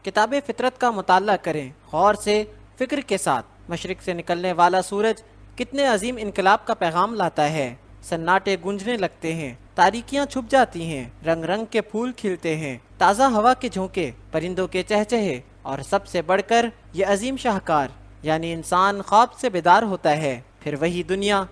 کتاب فطرت کا مطالعہ کریں غور سے، فکر کے ساتھ۔ مشرق سے نکلنے والا سورج کتنے عظیم انقلاب کا پیغام لاتا ہے۔ سناٹے گونجنے لگتے ہیں، تاریکیاں چھپ جاتی ہیں، رنگ رنگ کے پھول کھلتے ہیں، تازہ ہوا کے جھونکے، پرندوں کے چہچہے، اور سب سے بڑھ کر یہ عظیم شاہکار یعنی انسان خواب سے بیدار ہوتا ہے۔ پھر وہی دنیا،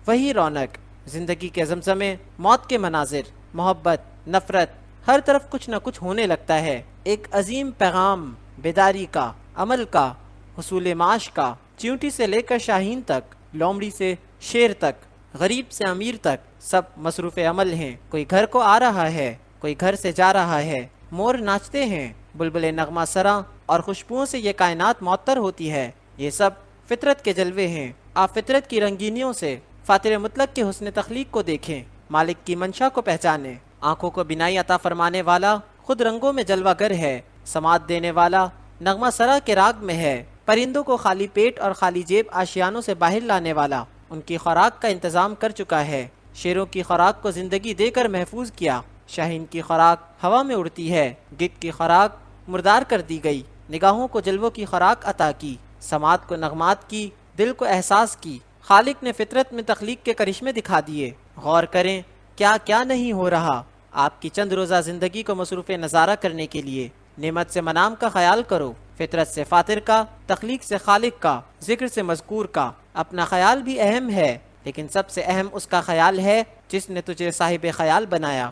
وہی رونق، زندگی کے زمزمے، موت کے مناظر، محبت، نفرت، ہر طرف کچھ نہ کچھ ہونے لگتا ہے۔ ایک عظیم پیغام بیداری کا، عمل کا، حصول معاش کا۔ چیونٹی سے لے کر شاہین تک، لومڑی سے شیر تک، غریب سے امیر تک، سب مصروف عمل ہیں۔ کوئی گھر کو آ رہا ہے، کوئی گھر سے جا رہا ہے۔ مور ناچتے ہیں، بلبلے نغمہ سراں، اور خوشبوؤں سے یہ کائنات معطر ہوتی ہے۔ یہ سب فطرت کے جلوے ہیں۔ آپ فطرت کی رنگینیوں سے فاطر مطلق کے حسن تخلیق کو دیکھیں، مالک کی منشا کو پہچانیں۔ آنکھوں کو بینائی عطا فرمانے والا خود رنگوں میں جلوہ گر ہے، سماعت دینے والا نغمہ سرا کے راگ میں ہے، پرندوں کو خالی پیٹ اور خالی جیب آشیانوں سے باہر لانے والا ان کی خوراک کا انتظام کر چکا ہے۔ شیروں کی خوراک کو زندگی دے کر محفوظ کیا، شاہین کی خوراک ہوا میں اڑتی ہے، گدھ کی خوراک مردار کر دی گئی، نگاہوں کو جلووں کی خوراک عطا کی، سماعت کو نغمات کی، دل کو احساس کی۔ خالق نے فطرت میں تخلیق کے کرشمے دکھا دیے۔ غور کریں کیا کیا نہیں ہو رہا۔ آپ کی چند روزہ زندگی کو مصروف نظارہ کرنے کے لیے نعمت سے منام کا خیال کرو، فطرت سے فاطر کا، تخلیق سے خالق کا، ذکر سے مذکور کا۔ اپنا خیال بھی اہم ہے، لیکن سب سے اہم اس کا خیال ہے جس نے تجھے صاحب خیال بنایا۔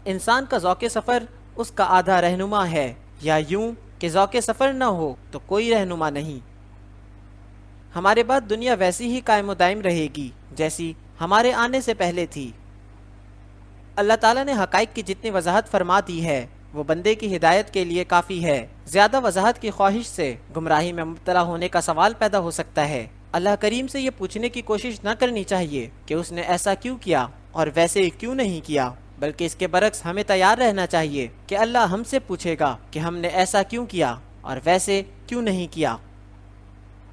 انسان کا ذوق سفر اس کا آدھا رہنما ہے، یا یوں کہ ذوق سفر نہ ہو تو کوئی رہنما نہیں۔ ہمارے بعد دنیا ویسی ہی قائم و دائم رہے گی جیسی ہمارے آنے سے پہلے تھی۔ اللہ تعالیٰ نے حقائق کی جتنی وضاحت فرما دی ہے وہ بندے کی ہدایت کے لیے کافی ہے۔ زیادہ وضاحت کی خواہش سے گمراہی میں مبتلا ہونے کا سوال پیدا ہو سکتا ہے۔ اللہ کریم سے یہ پوچھنے کی کوشش نہ کرنی چاہیے کہ اس نے ایسا کیوں کیا اور ویسے کیوں نہیں کیا، بلکہ اس کے برعکس ہمیں تیار رہنا چاہیے کہ اللہ ہم سے پوچھے گا کہ ہم نے ایسا کیوں کیا اور ویسے کیوں نہیں کیا۔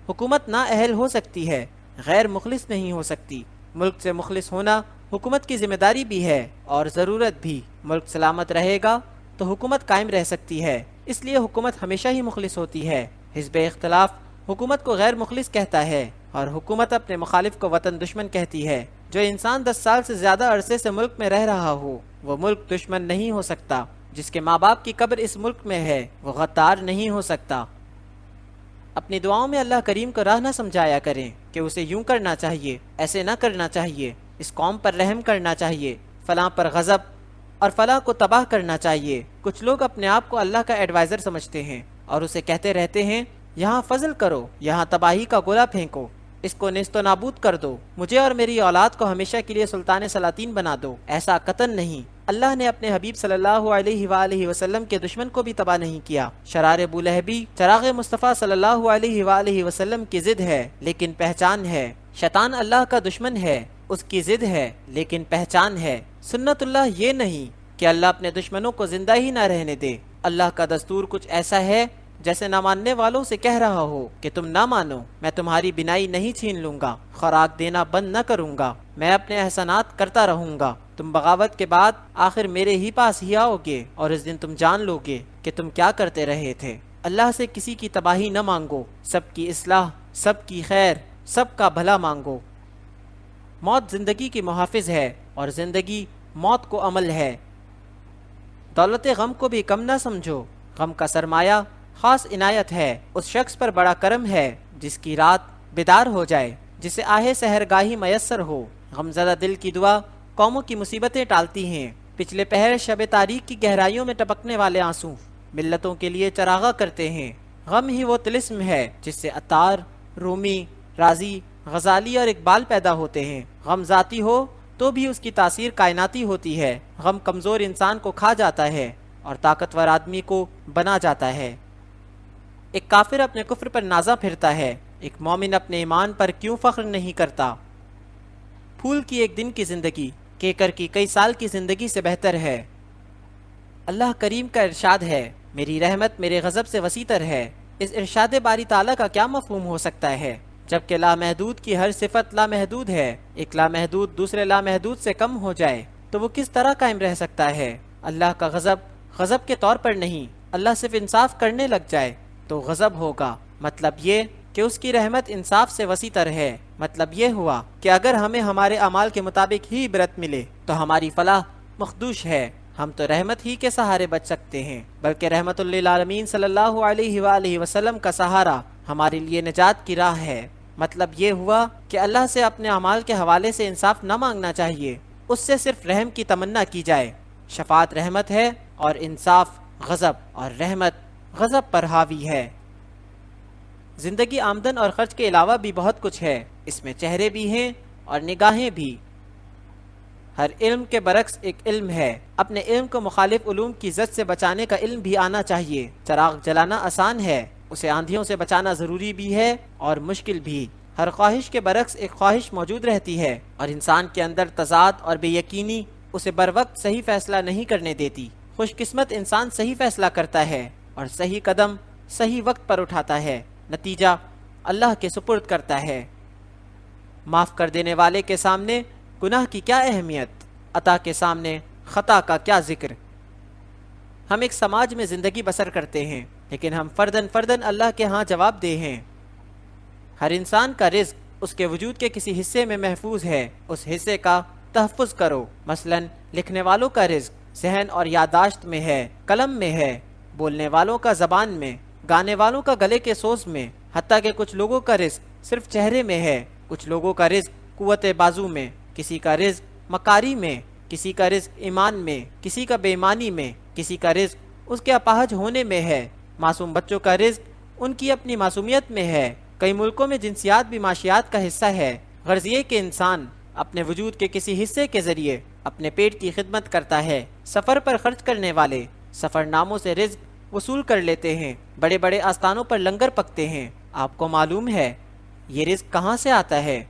حکومت نااہل ہو سکتی ہے، غیر مخلص نہیں ہو سکتی۔ ملک سے مخلص ہونا حکومت کی ذمہ داری بھی ہے اور ضرورت بھی۔ ملک سلامت رہے گا تو حکومت قائم رہ سکتی ہے، اس لیے حکومت ہمیشہ ہی مخلص ہوتی ہے۔ حزب اختلاف حکومت کو غیر مخلص کہتا ہے اور حکومت اپنے مخالف کو وطن دشمن کہتی ہے۔ جو انسان 10 سال سے زیادہ عرصے سے ملک میں رہ رہا ہو وہ ملک دشمن نہیں ہو سکتا۔ جس کے ماں باپ کی قبر اس ملک میں ہے وہ غدار نہیں ہو سکتا۔ اپنی دعاؤں میں اللہ کریم کو راہ نہ سمجھایا کریں کہ اسے یوں کرنا چاہیے، ایسے نہ کرنا چاہیے، اس قوم پر رحم کرنا چاہیے، فلاں پر غضب اور فلاں کو تباہ کرنا چاہیے۔ کچھ لوگ اپنے آپ کو اللہ کا ایڈوائزر سمجھتے ہیں اور اسے کہتے رہتے ہیں یہاں فضل کرو، یہاں تباہی کا گولا پھینکو، اس کو نیست و نابود کر دو، مجھے اور میری اولاد کو ہمیشہ کے لیے سلطان سلاطین بنا دو۔ ایسا قطعاً نہیں۔ اللہ نے اپنے حبیب صلی اللہ علیہ وآلہ وسلم کے دشمن کو بھی تباہ نہیں کیا۔ شرار ابولہبی چراغ مصطفیٰ صلی اللہ علیہ وآلہ وسلم کی ضد ہے لیکن پہچان ہے۔ شیطان اللہ کا دشمن ہے، اس کی ضد ہے لیکن پہچان ہے۔ سنت اللہ یہ نہیں کہ اللہ اپنے دشمنوں کو زندہ ہی نہ رہنے دے۔ اللہ کا دستور کچھ ایسا ہے جیسے نہ ماننے والوں سے کہہ رہا ہو کہ تم نہ مانو، میں تمہاری بینائی نہیں چھین لوں گا، خوراک دینا بند نہ کروں گا، میں اپنے احسانات کرتا رہوں گا۔ تم بغاوت کے بعد آخر میرے ہی پاس ہی آؤ گے اور اس دن تم جان لو گے کہ تم کیا کرتے رہے تھے۔ اللہ سے کسی کی تباہی نہ مانگو، سب کی اصلاح، سب کی خیر، سب کا بھلا مانگو۔ موت زندگی کی محافظ ہے اور زندگی موت کو عمل ہے۔ دولت غم کو بھی کم نہ سمجھو، غم کا سرمایہ خاص عنایت ہے، اس شخص پر بڑا کرم ہے جس کی رات بیدار ہو جائے، جسے آہ سحرگاہی میسر ہو۔ غمزدہ دل کی دعا قوموں کی مصیبتیں ٹالتی ہیں۔ پچھلے پہر شب تاریک کی گہرائیوں میں ٹپکنے والے آنسو ملتوں کے لیے چراغاں کرتے ہیں۔ غم ہی وہ طلسم ہے جس سے عطار، رومی، رازی، غزالی اور اقبال پیدا ہوتے ہیں۔ غم ذاتی ہو تو بھی اس کی تاثیر کائناتی ہوتی ہے۔ غم کمزور انسان کو کھا جاتا ہے اور طاقتور آدمی کو بنا جاتا ہے۔ ایک کافر اپنے کفر پر نازا پھرتا ہے، ایک مومن اپنے ایمان پر کیوں فخر نہیں کرتا؟ پھول کی ایک دن کی زندگی کیکر کی کئی سال کی زندگی سے بہتر ہے۔ اللہ کریم کا ارشاد ہے، میری رحمت میرے غضب سے وسیع تر ہے۔ اس ارشاد باری تعالیٰ کا کیا مفہوم ہو سکتا ہے جبکہ لامحدود کی ہر صفت لامحدود ہے؟ ایک لامحدود دوسرے لامحدود سے کم ہو جائے تو وہ کس طرح قائم رہ سکتا ہے؟ اللہ کا غضب غضب کے طور پر نہیں اللہ صرف انصاف کرنے لگ جائے تو غضب ہوگا، مطلب یہ کہ اس کی رحمت انصاف سے وسیع تر ہے۔ مطلب یہ ہوا کہ اگر ہمیں ہمارے اعمال کے مطابق ہی عبرت ملے تو ہماری فلاح مخدوش ہے، ہم تو رحمت ہی کے سہارے بچ سکتے ہیں، بلکہ رحمت للعالمین صلی اللہ علیہ وآلہ وسلم کا سہارا ہمارے لیے نجات کی راہ ہے۔ مطلب یہ ہوا کہ اللہ سے اپنے اعمال کے حوالے سے انصاف نہ مانگنا چاہیے، اس سے صرف رحم کی تمنا کی جائے۔ شفاعت رحمت ہے اور انصاف غضب، اور رحمت غضب پر حاوی ہے۔ زندگی آمدن اور خرچ کے علاوہ بھی بہت کچھ ہے، اس میں چہرے بھی ہیں اور نگاہیں بھی۔ ہر علم کے برعکس ایک علم ہے، اپنے علم کو مخالف علوم کی زد سے بچانے کا علم بھی آنا چاہیے۔ چراغ جلانا آسان ہے، اسے آندھیوں سے بچانا ضروری بھی ہے اور مشکل بھی۔ ہر خواہش کے برعکس ایک خواہش موجود رہتی ہے، اور انسان کے اندر تضاد اور بے یقینی اسے بر وقت صحیح فیصلہ نہیں کرنے دیتی۔ خوش قسمت انسان صحیح فیصلہ کرتا ہے اور صحیح قدم صحیح وقت پر اٹھاتا ہے، نتیجہ اللہ کے سپرد کرتا ہے۔ معاف کر دینے والے کے سامنے گناہ کی کیا اہمیت، عطا کے سامنے خطا کا کیا ذکر۔ ہم ایک سماج میں زندگی بسر کرتے ہیں، لیکن ہم فرداً اللہ کے ہاں جواب دہ ہیں۔ ہر انسان کا رزق اس کے وجود کے کسی حصے میں محفوظ ہے، اس حصے کا تحفظ کرو۔ مثلا لکھنے والوں کا رزق ذہن اور یادداشت میں ہے، قلم میں ہے، بولنے والوں کا زبان میں، گانے والوں کا گلے کے سوز میں، حتیٰ کہ کچھ لوگوں کا رزق صرف چہرے میں ہے، کچھ لوگوں کا رزق قوت بازو میں، کسی کا رزق مکاری میں، کسی کا رزق ایمان میں، کسی کا بے ایمانی میں، کسی کا رزق اس کے اپاہج ہونے میں ہے۔ معصوم بچوں کا رزق ان کی اپنی معصومیت میں ہے۔ کئی ملکوں میں جنسیات بھی معاشیات کا حصہ ہے۔ غرض یہ کہ انسان اپنے وجود کے کسی حصے کے ذریعے اپنے پیٹ کی خدمت کرتا ہے۔ سفر پر خرچ کرنے والے سفر ناموں سے رزق وصول کر لیتے ہیں، بڑے بڑے آستانوں پر لنگر پکتے ہیں۔ آپ کو معلوم ہے یہ رزق کہاں سے آتا ہے؟